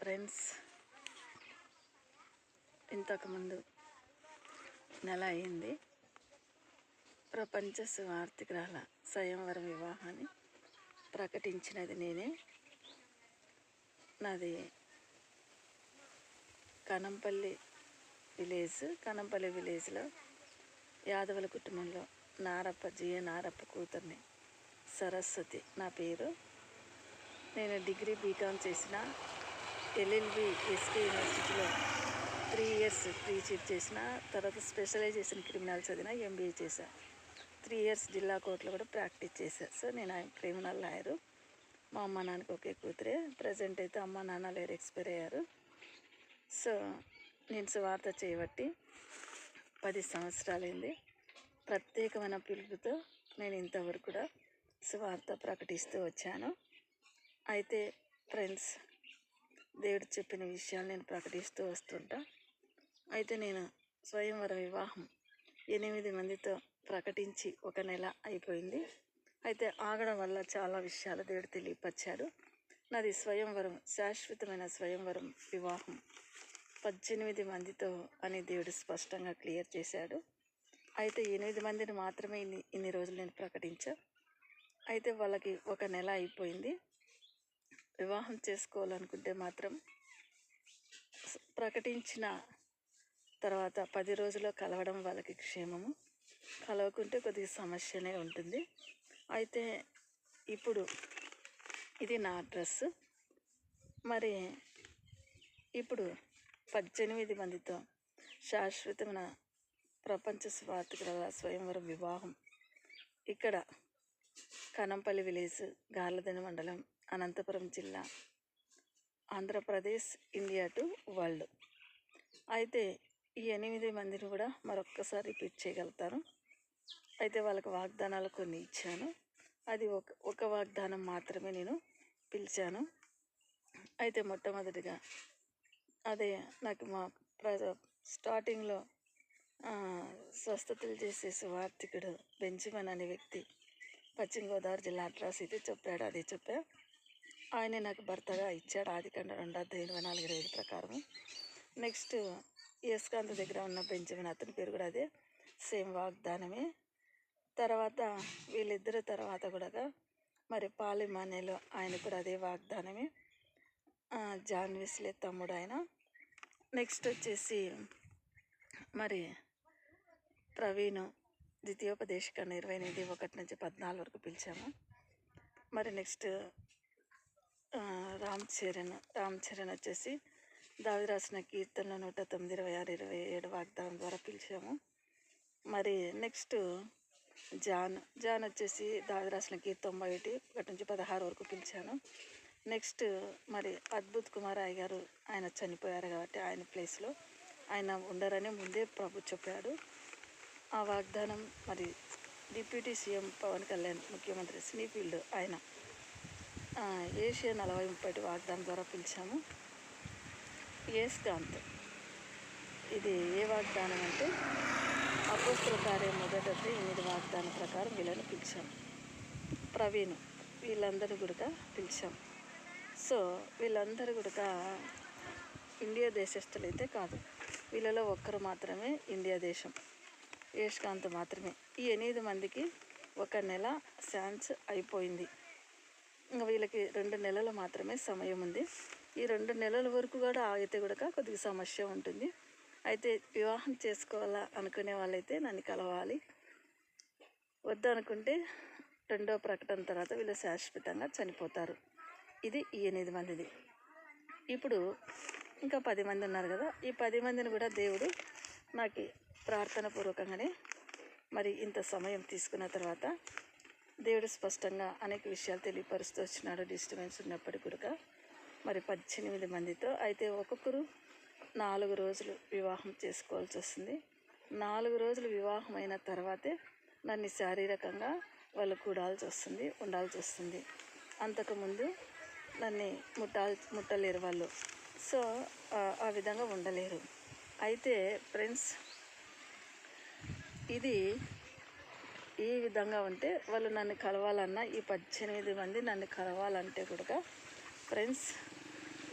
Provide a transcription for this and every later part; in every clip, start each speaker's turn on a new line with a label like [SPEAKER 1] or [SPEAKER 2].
[SPEAKER 1] Friends, ఇంతకుముందు నెల అయింది ప్రపంచ సువార్థికురాల స్వయంవరం వివాహాన్ని ప్రకటించినది నేనే. నాది కనంపల్లి విలేజ్లో యాదవుల కుటుంబంలో నారప్ప కూతుర్ని సరస్వతి నా పేరు. నేను డిగ్రీ బీకామ్ చేసిన, ఎల్ఎల్బి ఎస్కే యూనివర్సిటీలో 3 years టీచర్ చేసిన, తర్వాత స్పెషలైజేషన్ క్రిమినల్ చదివిన, ఎంబీఏ చేశా. 3 years జిల్లా కోర్టులో కూడా ప్రాక్టీస్ చేశాను. సో నేను క్రిమినల్ లాయరు. మా అమ్మ నాన్నకి ఒకే కూతురే. ప్రజెంట్ అయితే అమ్మ నాన్న లేరు, ఎక్స్పైర్ అయ్యారు. సో నేను సువార్త చేయబట్టి 10 సంవత్సరాలైంది. ప్రత్యేకమైన పిలుపుతో నేను ఇంతవరకు కూడా సువార్త ప్రకటిస్తూ వచ్చాను. అయితే ఫ్రెండ్స్, దేవుడు చెప్పిన విషయాలు నేను ప్రకటిస్తూ వస్తుంటా. అయితే నేను స్వయంవర వివాహం 8 మందితో ప్రకటించి 1 నెల అయిపోయింది. అయితే ఆగడం వల్ల చాలా విషయాలు దేవుడు తెలియపరిచాడు. నాది స్వయంవరం, శాశ్వతమైన స్వయంవరం వివాహం 18 మందితో అని దేవుడు స్పష్టంగా క్లియర్ చేశాడు. అయితే 8 మందిని మాత్రమే ఇన్ని రోజులు నేను ప్రకటించా. అయితే వాళ్ళకి 1 నెల అయిపోయింది. వివాహం చేసుకోవాలనుకుంటే మాత్రం ప్రకటించిన తర్వాత 10 రోజుల్లో కలవడం వాళ్ళకి క్షేమము, కలవకుంటే కొద్దిగా సమస్యనే ఉంటుంది. అయితే ఇప్పుడు ఇది నా అడ్రస్. మరి ఇప్పుడు 18 మందితో శాశ్వతమైన ప్రపంచ సువార్థికురాల స్వయంవరం వివాహం ఇక్కడ కనంపల్లి విలేజ్, గార్లదిన్నె మండలం, అనంతపురం జిల్లా, ఆంధ్రప్రదేశ్, ఇండియా టు వరల్డ్. అయితే ఈ 8 మందిని కూడా మరొక్కసారి రిపీట్ చేయగలుగుతాను. అయితే వాళ్ళకి వాగ్దానాలు కొన్ని ఇచ్చాను. అది ఒక వాగ్దానం మాత్రమే నేను పిలిచాను. అయితే మొట్టమొదటిగా అదే నాకు మా స్టార్టింగ్లో స్వస్థతలు చేసే సువార్థికుడు బెంజమిన్ అనే వ్యక్తి పశ్చిమ గోదావరి జిల్లా అడ్రస్ అయితే చెప్పాడు. అదే చెప్పా. ఆయనే నాకు భర్తగా ఇచ్చాడు. ఆదికాండం 2:24-25 ప్రకారం. నెక్స్ట్ యేసుకాంత దగ్గర ఉన్న బెంజమిన్, అతని పేరు కూడా అదే, సేమ్ వాగ్దానమే. తర్వాత వీళ్ళిద్దరు తర్వాత కూడా మరి పాలిమానేలో ఆయన కూడా అదే వాగ్దానమే. జాన్ వెస్లీ తమ్ముడు ఆయన. నెక్స్ట్ వచ్చేసి మరి ప్రవీణ్, ద్వితీయోపదేశకాండం 28:1-14 వరకు పిలిచాము. మరి నెక్స్ట్ రామ్ చరణ్ వచ్చేసి దావీదు రాసిన కీర్తనలు 109, 26, 27 వాగ్దానం ద్వారా పిలిచాము. మరి నెక్స్ట్ జాన్ వచ్చేసి దావీదు రాసిన కీర్తన 91:1-16 వరకు పిలిచాను. నెక్స్ట్ మరి అద్భుత్ కుమార్ అయ్య గారు, ఆయన చనిపోయారు కాబట్టి ఆయన ప్లేస్లో ఆయన ఉండరని ముందే ప్రభు చెప్పాడు. ఆ వాగ్దానం మరి డిప్యూటీ సీఎం పవన్ కళ్యాణ్, ముఖ్యమంత్రి స్నీఫీల్డ్, ఆయన ఏషియా 40:30 వాగ్దానం ద్వారా పిలిచాము. యేసుకాంత్, ఇది ఏ వాగ్దానం అంటే అపోస్తల కార్యం 1:8 వాగ్దానం ప్రకారం వీళ్ళని పిలిచాం. ప్రవీణ్, వీళ్ళందరూ కూడా పిలిచాం. సో వీళ్ళందరూ కూడా ఇండియా దేశస్తులైతే కాదు, వీళ్ళలో ఒక్కరు మాత్రమే ఇండియా దేశం, యేసుకాంత్ మాత్రమే. ఈ 8 మందికి 1 నెల ఛాన్స్ అయిపోయింది. ఇంకా వీళ్ళకి 2 నెలలు మాత్రమే సమయం ఉంది. ఈ 2 నెలల వరకు కూడా ఆగితే కూడా కొద్దిగా సమస్య ఉంటుంది. అయితే వివాహం చేసుకోవాలా అనుకునే వాళ్ళైతే నన్ను కలవాలి. వద్దనుకుంటే 2వ ప్రకటన తర్వాత వీళ్ళు శాశ్వతంగా చనిపోతారు. ఇది ఈ 8 మందిది. ఇప్పుడు ఇంకా 10 మంది ఉన్నారు కదా. ఈ 10 మందిని కూడా దేవుడు నాకు ప్రార్థన పూర్వకంగానే మరి ఇంత సమయం తీసుకున్న తర్వాత దేవుడు స్పష్టంగా అనేక విషయాలు తెలియపరుస్తూ వచ్చినాడు. డిస్టర్బెన్స్ ఉన్నప్పటికీ కూడా మరి 18 మందితో. అయితే ఒక్కొక్కరు 4 రోజులు వివాహం చేసుకోవాల్సి వస్తుంది. 4 రోజులు వివాహం అయిన తర్వాతే నన్ను శారీరకంగా వాళ్ళు ఉండాల్సి వస్తుంది. అంతకుముందు నన్ను ముట్టలేరు వాళ్ళు. సో ఆ విధంగా ఉండలేరు. అయితే ఫ్రెండ్స్, ఇది ఈ విధంగా ఉంటే వాళ్ళు నన్ను కలవాలన్నా, ఈ 18 మంది నన్ను కలవాలంటే కూడా ఫ్రెండ్స్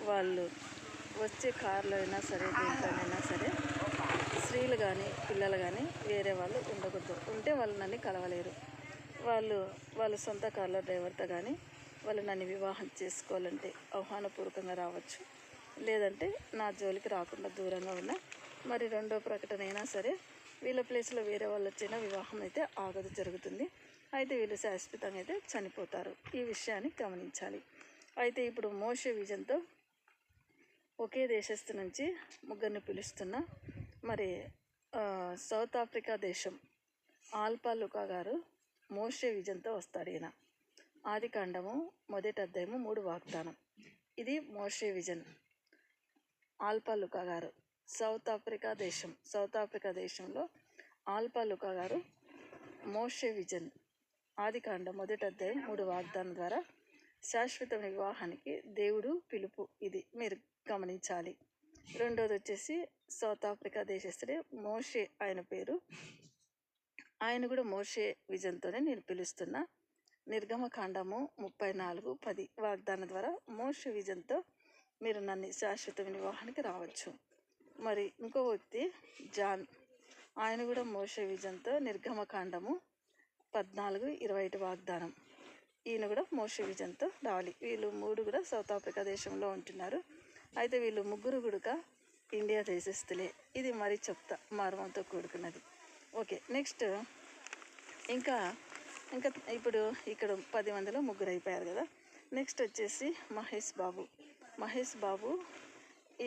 [SPEAKER 1] వాళ్ళు వచ్చే కారులో అయినా సరే, దేంట్లోనైనా సరే స్త్రీలు కానీ పిల్లలు కానీ వేరే వాళ్ళు ఉండకూడదు. ఉంటే వాళ్ళు నన్ను కలవలేరు. వాళ్ళ సొంత కారులో డ్రైవర్తో కానీ వాళ్ళు నన్ను వివాహం చేసుకోవాలంటే ఆహ్వానపూర్వకంగా రావచ్చు. లేదంటే నా జోలికి రాకుండా దూరంగా ఉన్న మరి రెండో ప్రకటన అయినా సరే వీళ్ళ ప్లేస్లో వేరే వాళ్ళు వచ్చిన వివాహం అయితే ఆగదు, జరుగుతుంది. అయితే వీళ్ళు శాశ్వతంగా అయితే చనిపోతారు. ఈ విషయాన్ని గమనించాలి. అయితే ఇప్పుడు మోషే విజన్తో ఒకే దేశస్థు నుంచి ముగ్గురిని పిలుస్తున్న మరి సౌత్ ఆఫ్రికా దేశం ఆల్ఫా లూకా గారు మోషే విజన్తో వస్తాడు. ఈయన ఆదికాండము 1వ అధ్యాయము 3 వాగ్దానం. ఇది మోషే విజన్. ఆల్ఫా లూకా గారు సౌత్ ఆఫ్రికా దేశంలో ఆల్ఫా లూకా గారు మోషే విజన్ ఆదికాండం 1వ అధ్యాయం 3 వాగ్దానం ద్వారా శాశ్వత వివాహానికి దేవుడు పిలుపు. ఇది మీరు గమనించాలి. రెండోది వచ్చేసి సౌత్ ఆఫ్రికా దేశస్తుడే మోషే, ఆయన పేరు. ఆయన కూడా మోషే విజన్తోనే నేను పిలుస్తున్నా. నిర్గమకాండము 34:10 వాగ్దానం ద్వారా మోషే విజన్తో మీరు నన్ను శాశ్వత వివాహానికి రావచ్చు. మరి ఇంకో వ్యక్తి జాన్, ఆయన కూడా మోషే విజన్తో నిర్గమకాండము 14:21 వాగ్దానం. ఈయన కూడా మోషే విజన్తో రావాలి. వీళ్ళు 3 కూడా సౌత్ ఆఫ్రికా దేశంలో ఉంటున్నారు. అయితే వీళ్ళు 3 కూడా ఇండియా దేశస్తులే. ఇది మరి చెప్తా, మర్మంతో కూడుకున్నది. ఓకే, నెక్స్ట్ ఇంకా ఇప్పుడు ఇక్కడ 10 మందిలో 3 అయిపోయారు కదా. నెక్స్ట్ వచ్చేసి మహేష్ బాబు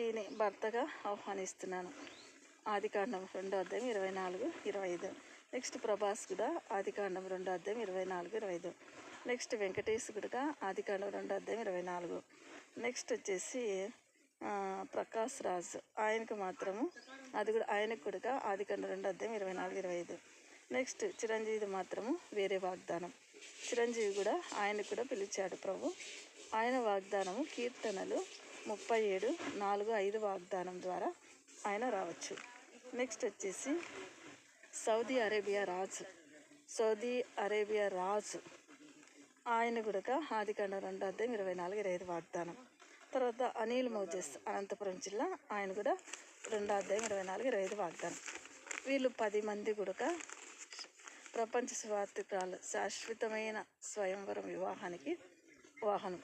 [SPEAKER 1] ఈయన భర్తగా ఆహ్వానిస్తున్నాను. ఆదికాండం 2వ అధ్యాయం 24-25. నెక్స్ట్ ప్రభాస్ కూడా ఆదికాండం 2వ అధ్యాయం 24-25. నెక్స్ట్ వెంకటేష్ కూడా ఆదికాండం 2వ అధ్యాయం 24. నెక్స్ట్ వచ్చేసి ప్రకాష్ రాజ్, ఆయనకు మాత్రము అది కూడా ఆయనకు కూడా ఆదికాండం 2వ అధ్యాయం 24-25. నెక్స్ట్ చిరంజీవి మాత్రము వేరే వాగ్దానం. చిరంజీవి కూడా ఆయనకు కూడా పిలిచాడు ప్రభు. ఆయన వాగ్దానము కీర్తనలు 37:4-5 వాగ్దానం ద్వారా ఆయన రావచ్చు. నెక్స్ట్ వచ్చేసి సౌదీ అరేబియా రాజు ఆయన కూడా ఆదికాండం 2వ అధ్యాయం 24-25 వాగ్దానం. తర్వాత అనిల్ మోజెస్, అనంతపురం జిల్లా, ఆయన కూడా 2వ అధ్యాయం 24-25 వాగ్దానం. వీళ్ళు 10 మంది కూడా ప్రపంచ సువార్థికురాలు శాశ్వతమైన స్వయంవరం వివాహానికి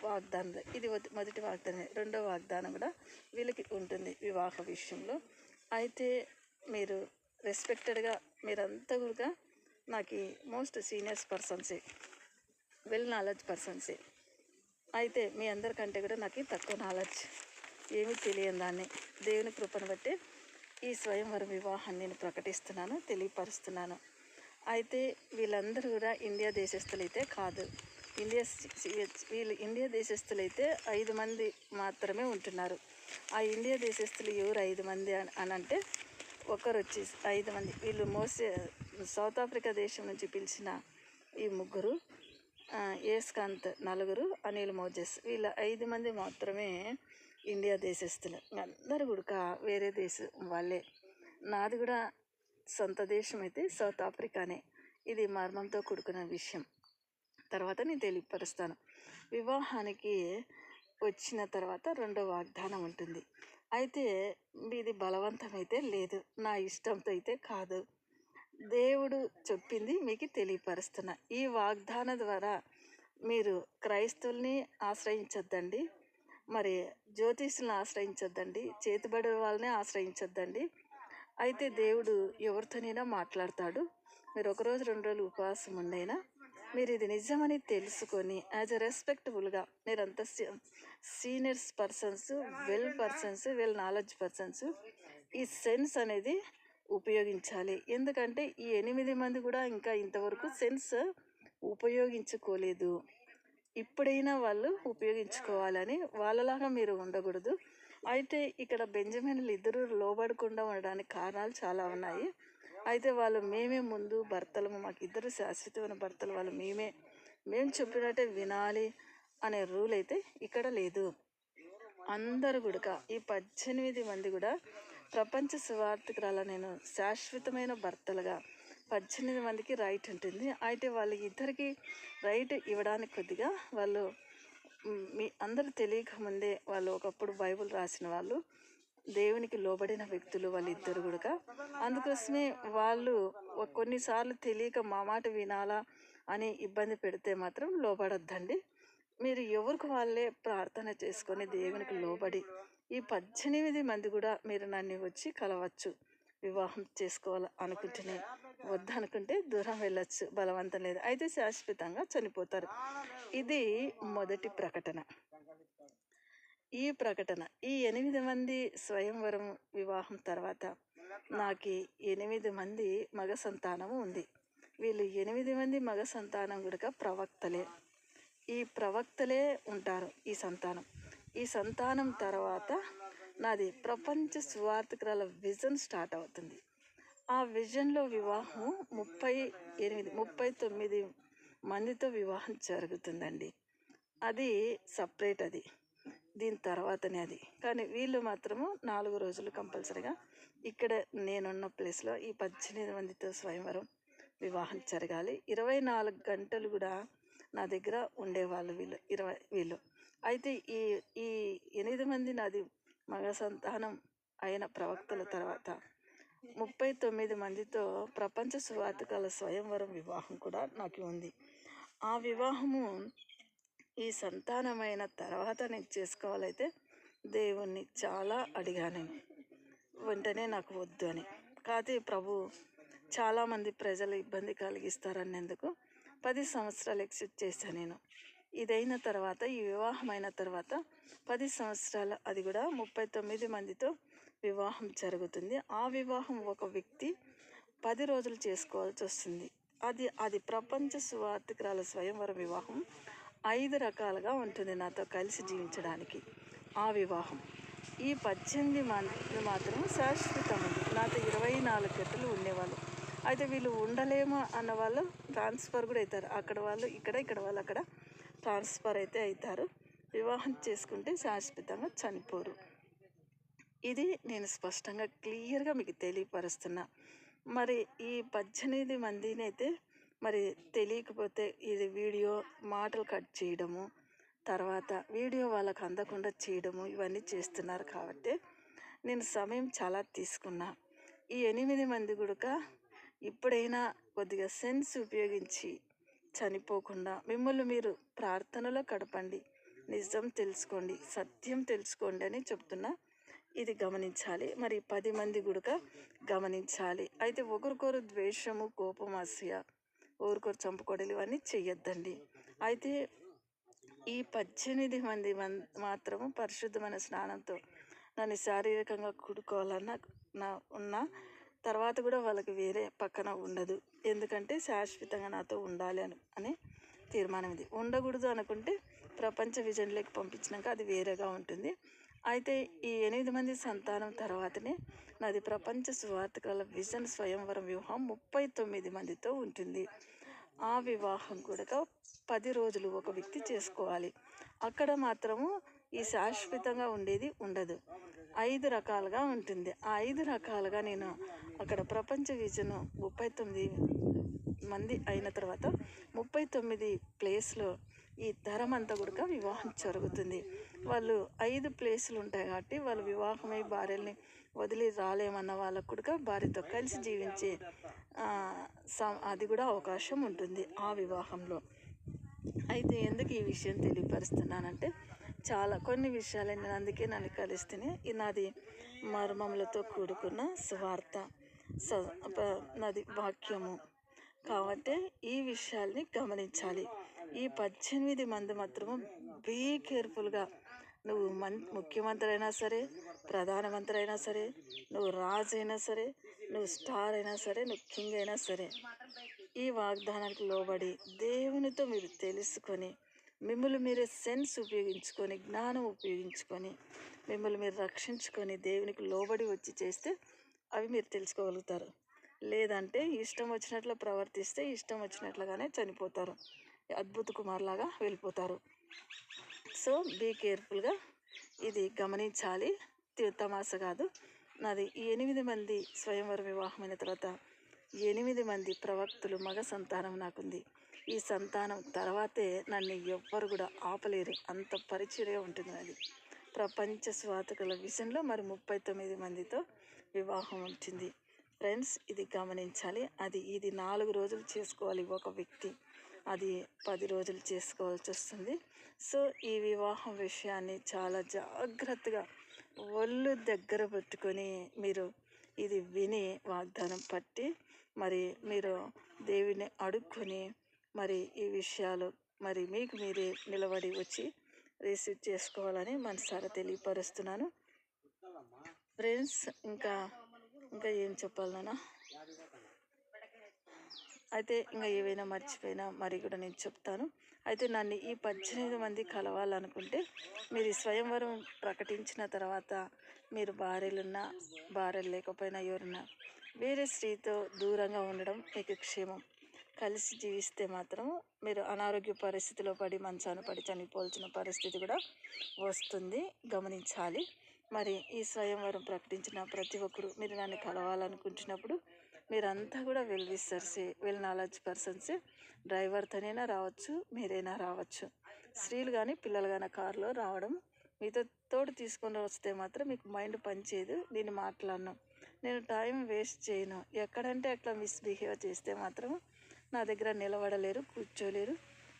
[SPEAKER 1] వాగ్దానం. ఇది మొదటి వాగ్దానం. రెండవ వాగ్దానం కూడా వీళ్ళకి ఉంటుంది వివాహ విషయంలో. అయితే మీరు రెస్పెక్టెడ్గా మీరంతా కూడా నాకు మోస్ట్ సీనియర్స్ పర్సన్సే, వెల్ నాలెడ్జ్ పర్సన్సే. అయితే మీ అందరికంటే కూడా నాకు తక్కువ నాలెడ్జ్, ఏమీ తెలియని దాన్ని దేవుని కృపను బట్టి ఈ స్వయంవరం వివాహాన్ని నేను ప్రకటిస్తున్నాను, తెలియపరుస్తున్నాను. అయితే వీళ్ళందరూ కూడా ఇండియా దేశస్తులైతే కాదు. వీళ్ళు ఇండియా దేశస్తులైతే 5 మంది మాత్రమే ఉంటున్నారు. ఆ ఇండియా దేశస్తులు ఎవరు 5 మంది అని అంటే, ఒకరు వచ్చేసి 5 మంది వీళ్ళు సౌత్ ఆఫ్రికా దేశం నుంచి పిలిచిన ఈ 3, ఏస్కాంత్ 4, అనిల్ మోజెస్, వీళ్ళ 5 మంది మాత్రమే ఇండియా దేశస్తులు. అందరూ కూడా వేరే దేశం వాళ్ళే. నాది కూడా సొంత దేశం అయితే సౌత్ ఆఫ్రికానే. ఇది మర్మంతో కూడుకున్న విషయం. తర్వాత నేను తెలియపరుస్తాను. వివాహానికి వచ్చిన తర్వాత 2వ వాగ్దానం ఉంటుంది. అయితే ఇది బలవంతమైతే లేదు, నా ఇష్టంతో అయితే కాదు. దేవుడు చెప్పింది మీకు తెలియపరుస్తున్నా. ఈ వాగ్దానం ద్వారా మీరు క్రైస్తవుల్ని ఆశ్రయించొద్దండి, మరి జ్యోతిష్యులను ఆశ్రయించొద్దండి, చేతిబడి వాళ్ళని ఆశ్రయించొద్దండి. అయితే దేవుడు ఎవరితోనైనా మాట్లాడతాడు. మీరు 1 రోజు 2 రోజులు ఉపవాసం ఉండైనా మీరు ఇది నిజమని తెలుసుకొని యాజ్ ఎ రెస్పెక్టబుల్గా మీరంతా seniors persons, well knowledge persons ఈ సెన్స్ అనేది ఉపయోగించాలి. ఎందుకంటే ఈ 8 మంది కూడా ఇంకా ఇంతవరకు సెన్స్ ఉపయోగించుకోలేదు. ఇప్పుడైనా వాళ్ళు ఉపయోగించుకోవాలని, వాళ్ళలాగా మీరు ఉండకూడదు. అయితే ఇక్కడ బెంజమిన్లు ఇద్దరు లోబడకుండా ఉండడానికి కారణాలు చాలా ఉన్నాయి. అయితే వాళ్ళు మేమే ముందు భర్తలము, మాకు ఇద్దరు శాశ్వతమైన భర్తలు, వాళ్ళు మేము చెప్పినట్టే వినాలి అనే రూల్ అయితే ఇక్కడ లేదు. అందరూ కూడా ఈ 18 మంది కూడా ప్రపంచ సువార్థికురాల నేను శాశ్వతమైన భర్తలుగా 18 మందికి రైట్ ఉంటుంది. అయితే వాళ్ళ ఇద్దరికి రైట్ ఇవ్వడానికి కొద్దిగా వాళ్ళు మీ అందరూ తెలియకముందే వాళ్ళు ఒకప్పుడు బైబిల్ రాసిన వాళ్ళు, దేవునికి లోబడిన వ్యక్తులు వాళ్ళిద్దరు కూడా. అందుకోసమే వాళ్ళు కొన్నిసార్లు తెలియక మా మాట వినాలా అని ఇబ్బంది పెడితే మాత్రం లోబడొద్దండి. మీరు ఎవరికి వాళ్ళే ప్రార్థన చేసుకొని దేవునికి లోబడి ఈ 18 మంది కూడా మీరు నన్ను వచ్చి కలవచ్చు. వివాహం చేసుకోవాలి అనుకుంటేనే, వద్దనుకుంటే దూరం వెళ్ళొచ్చు, బలవంతం లేదు. అయితే శాశ్వతంగా చనిపోతారు. ఇది మొదటి ప్రకటన. ఈ ప్రకటన ఈ 8 మంది స్వయంవరం వివాహం తర్వాత నాకు 8 మంది మగ సంతానము ఉంది. వీళ్ళు 8 మంది మగ సంతానం కూడా ప్రవక్తలే. ఈ ప్రవక్తలే ఉంటారు ఈ సంతానం తర్వాత నాది ప్రపంచ సువార్థికురాల విజన్ స్టార్ట్ అవుతుంది. ఆ విజన్లో వివాహం 39 మందితో వివాహం జరుగుతుందండి. అది సపరేట్, అది దీని తర్వాతనే అది. కానీ వీళ్ళు మాత్రము 4 రోజులు కంపల్సరీగా ఇక్కడ నేనున్న ప్లేస్లో ఈ 18 మందితో స్వయంవరం వివాహం జరగాలి. 24 గంటలు కూడా నా దగ్గర ఉండేవాళ్ళు వీళ్ళు. అయితే ఈ 8 మంది నాది మగ సంతానం అయిన ప్రవక్తల తర్వాత 39 మందితో ప్రపంచ సువార్థికుల స్వయంవరం వివాహం కూడా నాకు ఉంది. ఆ వివాహము ఈ సంతానమైన తర్వాత నేను చేసుకోవాలైతే దేవుణ్ణి చాలా అడిగాను. వెంటనే నాకు వద్దు అని. కాకపోతే ప్రభు చాలామంది ప్రజలు ఇబ్బంది కలిగిస్తారనేందుకు 10 సంవత్సరాలు ఎక్సెప్ట్ చేశాను నేను. ఇదైన తర్వాత, ఈ వివాహం అయిన తర్వాత 10 సంవత్సరాలు, అది కూడా 39 మందితో వివాహం జరుగుతుంది. ఆ వివాహం ఒక వ్యక్తి 10 రోజులు చేసుకోవాల్సి వస్తుంది. అది ప్రపంచ సువార్థికురాల స్వయంవర వివాహం 5 రకాలుగా ఉంటుంది నాతో కలిసి జీవించడానికి. ఆ వివాహం ఈ 18 మంది మాత్రం శాశ్వతమైంది. నాతో 24 గంటలు ఉండేవాళ్ళు. అయితే వీళ్ళు ఉండలేము అన్న వాళ్ళు ట్రాన్స్ఫర్ కూడా అవుతారు. అక్కడ వాళ్ళు ఇక్కడ వాళ్ళు అక్కడ ట్రాన్స్ఫర్ అయితే అవుతారు. వివాహం చేసుకుంటే శాశ్వతంగా చనిపోరు. ఇది నేను స్పష్టంగా క్లియర్గా మీకు తెలియపరుస్తున్నా. మరి ఈ 18 మందిని అయితే మరి తెలియకపోతే ఇది వీడియో మాటలు కట్ చేయడము, తర్వాత వీడియో వాళ్ళకు అందకుండా చేయడము, ఇవన్నీ చేస్తున్నారు. కాబట్టి నేను సమయం చాలా తీసుకున్నా. ఈ 8 మంది కూడా ఇప్పుడైనా కొద్దిగా సెన్స్ ఉపయోగించి చనిపోకుండా మిమ్మల్ని మీరు ప్రార్థనలో గడపండి, నిజం తెలుసుకోండి, సత్యం తెలుసుకోండి అని చెప్తున్నా. ఇది గమనించాలి. మరి 10 మంది కూడా గమనించాలి. అయితే ఒకరికొరు ద్వేషము, కోపం, అసూయ, ఒకరికొరు చంపుకోవడాలు ఇవన్నీ చెయ్యొద్దండి. అయితే ఈ 18 మంది మాత్రము పరిశుద్ధమైన స్నానంతో నన్ను శారీరకంగా కూడుకోవాలన్న ఉన్న తర్వాత కూడా వాళ్ళకి వేరే పక్కన ఉండదు. ఎందుకంటే శాశ్వతంగా నాతో ఉండాలి అని తీర్మానం ఇది. ఉండకూడదు అనుకుంటే ప్రపంచ విజన్లోకి పంపించినాక అది వేరేగా ఉంటుంది. అయితే ఈ 8 మంది సంతానం తర్వాతనే నాది ప్రపంచ సువార్థికుల విజన్ స్వయంవరం వివాహం 39 మందితో ఉంటుంది. ఆ వివాహం కూడా 10 రోజులు ఒక వ్యక్తి చేసుకోవాలి. అక్కడ మాత్రము ఈ శాశ్వతంగా ఉండేది ఉండదు. 5 రకాలుగా ఉంటుంది. ఆ 5 రకాలుగా నేను అక్కడ ప్రపంచ విజను 39 మంది అయిన తర్వాత 39 ప్లేస్లో ఈ తరం అంతా కూడా వివాహం జరుగుతుంది. వాళ్ళు 5 ప్లేసులు ఉంటాయి కాబట్టి వాళ్ళు వివాహమై భార్యల్ని వదిలి రాలేమన్న వాళ్ళకు కూడా భార్యతో కలిసి జీవించే అది కూడా అవకాశం ఉంటుంది ఆ వివాహంలో. అయితే ఎందుకు ఈ విషయం తెలియపరుస్తున్నానంటే కొన్ని విషయాలు నేను అందుకే నన్ను కలిస్తేనే నాది మర్మములతో కూడుకున్న స్వార్థ నాది వాక్యము కాబట్టి ఈ విషయాల్ని గమనించాలి. ఈ 18 మంది మాత్రము బీ కేర్ఫుల్గా. నువ్వు ముఖ్యమంత్రి అయినా సరే, ప్రధానమంత్రి అయినా సరే, నువ్వు రాజు అయినా సరే, నువ్వు స్టార్ అయినా సరే, నువ్వు కింగ్ అయినా సరే, ఈ వాగ్దానానికి లోబడి దేవునితో మీరు తెలుసుకొని మిమ్మల్ని మీరే సెన్స్ ఉపయోగించుకొని, జ్ఞానం ఉపయోగించుకొని మిమ్మల్ని మీరు రక్షించుకొని దేవునికి లోబడి వచ్చి చేస్తే అవి మీరు తెలుసుకోగలుగుతారు. లేదంటే ఇష్టం వచ్చినట్లు ప్రవర్తిస్తే ఇష్టం వచ్చినట్లుగానే చనిపోతారు, అద్భుత కుమార్లాగా వెళ్ళిపోతారు. సో బీ కేర్ఫుల్గా ఇది గమనించాలి. తమాస కాదు. నాది ఈ 8 మంది స్వయంవర వివాహమైన తర్వాత 8 మంది ప్రవక్తులు మగ సంతానం నాకుంది. ఈ సంతానం తర్వాతే నన్ను ఎవ్వరు కూడా ఆపలేరు, అంత పరిచర్య ఉంటుంది అది. ప్రపంచ స్వార్థకుల విషయంలో మరి 39 మందితో వివాహం ఉంటుంది. ఫ్రెండ్స్, ఇది గమనించాలి. ఇది 4 రోజులు చేసుకోవాలి ఒక వ్యక్తి, అది 10 రోజులు చేసుకోవాల్సి వస్తుంది. సో ఈ వివాహం విషయాన్ని చాలా జాగ్రత్తగా ఒళ్ళు దగ్గర పెట్టుకొని మీరు ఇది విని వాగ్దానం పట్టి మరి మీరు దేవుని అడుక్కొని మరి ఈ విషయాలు మరి మీకు మీరే నిలబడి వచ్చి రిసీవ్ చేసుకోవాలని మనసారా తెలియపరుస్తున్నాను. ఫ్రెండ్స్, ఇంకా ఏం చెప్పాలన్నా అయితే ఇంకా ఏవైనా మర్చిపోయినా మరి కూడా నేను చెప్తాను. అయితే నన్ను ఈ 18 మంది కలవాలనుకుంటే మీరు స్వయంవరం ప్రకటించిన తర్వాత మీరు భార్యలున్నా భార్యలు లేకపోయినా ఎవరున్నా వేరే స్త్రీతో దూరంగా ఉండడం మీకు క్షేమం. కలిసి జీవిస్తే మాత్రం మీరు అనారోగ్య పరిస్థితిలో పడి మంచాన పడి చనిపోవాల్సిన పరిస్థితి కూడా వస్తుంది, గమనించాలి. మరి ఈ స్వయంవరం ప్రకటించిన ప్రతి ఒక్కరు మీరు నన్ను కలవాలనుకుంటున్నప్పుడు మీరంతా కూడా వెల్ విషర్సే, వెల్ నాలెడ్జ్ పర్సన్సే. డ్రైవర్తోనైనా రావచ్చు, మీరైనా రావచ్చు. స్త్రీలు కానీ పిల్లలు కానీ కారులో రావడం, మీతో తోడు తీసుకొని వస్తే మాత్రం మీకు మైండ్ పనిచేయదు. నేను మాట్లాడను, నేను టైం వేస్ట్ చేయను. ఎక్కడంటే అట్లా మిస్బిహేవ్ చేస్తే మాత్రం నా దగ్గర నిలబడలేరు, కూర్చోలేరు,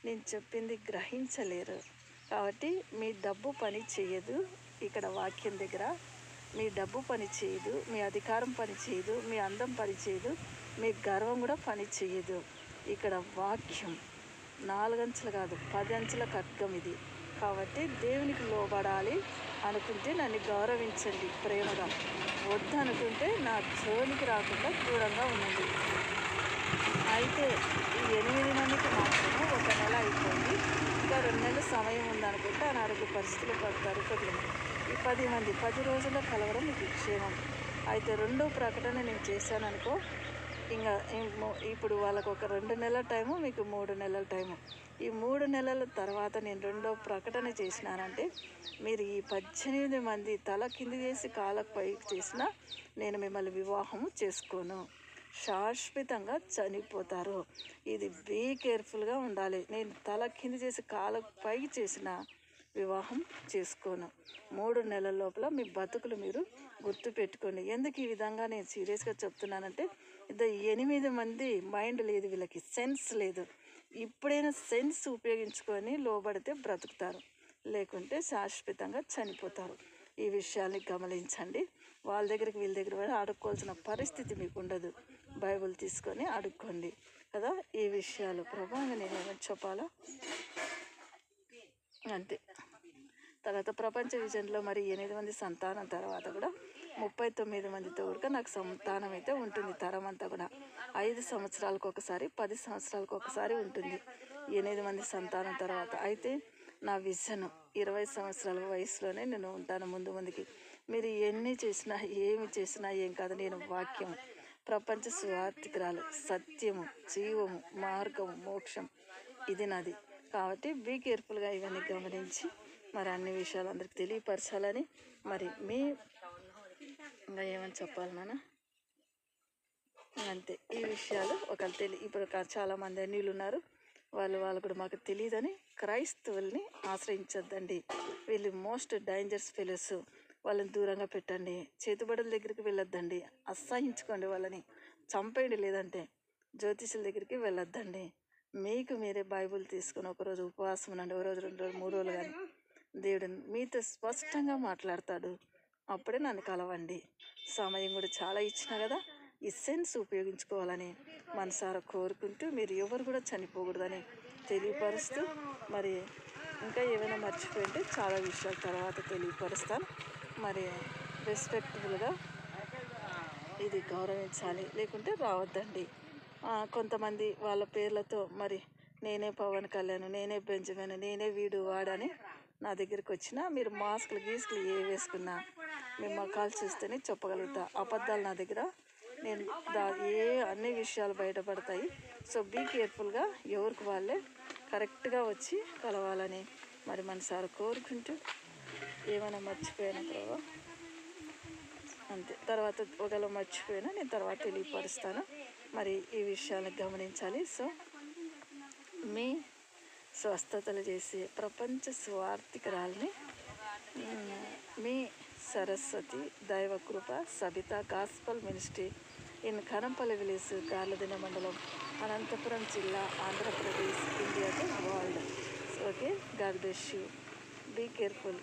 [SPEAKER 1] నేను చెప్పింది గ్రహించలేరు. కాబట్టి మీ డబ్బు పని చేయదు. ఇక్కడ వాక్యం దగ్గర మీ డబ్బు పని చేయదు, మీ అధికారం పని చేయదు, మీ అందం పని చేయదు, మీ గర్వం కూడా పని చేయదు. ఇక్కడ వాక్యం 4 అంచెలు కాదు 10 అంచెల ఖడ్గం ఇది. కాబట్టి దేవునికి లోబడాలి అనుకుంటే నన్ను గౌరవించండి ప్రేమగా, వద్దు అనుకుంటే నా జోలికి రాకుండా దూరంగా ఉండండి. అయితే ఈ 8 మందికి మాత్రమే 1 నెల అయిపోయింది, ఇంకా 2 నెలలు సమయం ఉందనుకుంటే అనారోగ్య పరిస్థితులు పడతారు కొద్దిగా. ఈ 10 మంది 10 రోజుల్లో కలవడం మీకు క్షేమం. అయితే 2వ ప్రకటన నేను చేశాను అనుకో, ఇంకా ఇప్పుడు వాళ్ళకు ఒక 2 నెలల టైము, మీకు 3 నెలల టైము. ఈ 3 నెలల తర్వాత నేను 2వ ప్రకటన చేసినానంటే మీరు ఈ 18 మంది తల కింది చేసి కాళ్ళకు పైకి చేసినా నేను మిమ్మల్ని వివాహం చేసుకోను, శాశ్వతంగా చనిపోతారు. ఇది బీ కేర్ఫుల్గా ఉండాలి. నేను తల కింది చేసి కాళ్ళకు పైకి చేసిన వివాహం చేసుకోను. 3 నెలల లోపల మీ బతుకులు మీరు గుర్తు పెట్టుకోండి. ఎందుకు ఈ విధంగా నేను సీరియస్గా చెప్తున్నానంటే 8 మంది మైండ్ లేదు, వీళ్ళకి సెన్స్ లేదు. ఇప్పుడైనా సెన్స్ ఉపయోగించుకొని లోబడితే బ్రతుకుతారు, లేకుంటే శాశ్వతంగా చనిపోతారు. ఈ విషయాన్ని గమనించండి. వాళ్ళ దగ్గరికి వీళ్ళ దగ్గర కూడా అడుక్కోవాల్సిన పరిస్థితి మీకు ఉండదు. బైబిల్ తీసుకొని అడుక్కోండి కదా. ఈ విషయాలు ప్రభావంగా నేను ఏమైనా చెప్పాలా అంతే. తర్వాత ప్రపంచ విజయంలో మరి 8 మంది సంతానం తర్వాత కూడా 39 మందితో కూడా నాకు సంతానం అయితే ఉంటుంది. తరం అంతా కూడా 5 సంవత్సరాలకు ఒకసారి, 10 సంవత్సరాలకు ఒకసారి ఉంటుంది 8 మంది సంతానం తర్వాత. అయితే నా విజన్ 20 సంవత్సరాల వయసులోనే నేను ఉంటాను ముందుకి. మీరు ఎన్ని చేసినా ఏమి చేసినా ఏం కాదు, నేను వాక్యం, ప్రపంచ సువార్థికురాలు, సత్యము, జీవము, మార్గము, మోక్షం, ఇది నాది. కాబట్టి బీ కేర్ఫుల్గా ఇవన్నీ గమనించి మరి అన్ని విషయాలు అందరికి తెలియపరచాలని మరి మీ ఇంకా ఏమని చెప్పాలి నాన్న, అంతే. ఈ విషయాలు ఒకళ్ళు ఇప్పుడు చాలామంది అన్యులు ఉన్నారు, వాళ్ళు కూడా మాకు తెలియదని క్రైస్తవుల్ని ఆశ్రయించొద్దండి. వీళ్ళు మోస్ట్ డేంజరస్ ఫెలోస్, వాళ్ళని దూరంగా పెట్టండి. చేతుబడుల దగ్గరికి వెళ్ళొద్దండి, అసహించుకోండి, వాళ్ళని చంపేయండి. లేదంటే జ్యోతిషుల దగ్గరికి వెళ్ళొద్దండి. మీకు మీరే బైబుల్ తీసుకుని ఒకరోజు ఉపవాసం ఉండండి, ఒక రోజు 2 రోజులు 3 రోజులు, కానీ దేవుడు మీతో స్పష్టంగా మాట్లాడతాడు. అప్పుడే నన్ను కలవండి. సమయం కూడా చాలా ఇచ్చిన కదా, ఈ సెన్స్ ఉపయోగించుకోవాలని మనసారా కోరుకుంటూ మీరు ఎవరు కూడా చనిపోకూడదని తెలియపరుస్తూ మరి ఇంకా ఏమైనా మర్చిపోయింటే చాలా విషయాల తర్వాత తెలియపరుస్తాను. మరి రెస్పెక్టబుల్గా ఇది గౌరవించాలి, లేకుంటే రావద్దండి. కొంతమంది వాళ్ళ పేర్లతో మరి నేనే పవన్ కళ్యాణ్, నేనే బెంజమిన్, నేనే వీడు వాడని నా దగ్గరికి వచ్చినా మీరు మాస్కులు గీసుకులు ఏ వేసుకున్నా మీ మొఖాలు చూస్తేనే చెప్పగలుగుతా. అబద్ధాలు నా దగ్గర నేను అన్ని విషయాలు బయటపడతాయి. సో బీ కేర్ఫుల్గా ఎవరికి వాళ్ళే కరెక్ట్గా వచ్చి కలవాలని మరి మనసారా కోరుకుంటూ ఏమైనా మర్చిపోయినా ప్రభావ అంతే. తర్వాత ఒకవేళ మర్చిపోయినా నేను తర్వాత తెలియపరుస్తాను. మరి ఈ విషయాన్ని గమనించాలి. సో మీ స్వస్థతలు చేసే ప్రపంచ స్వార్థికురాల్ని మీ సరస్వతి దైవకృప Sabitha gospel ministry in Kanampalli village Garladinne మండలం అనంతపురం జిల్లా Andhra Pradesh India to world. Okay, God bless you, be careful.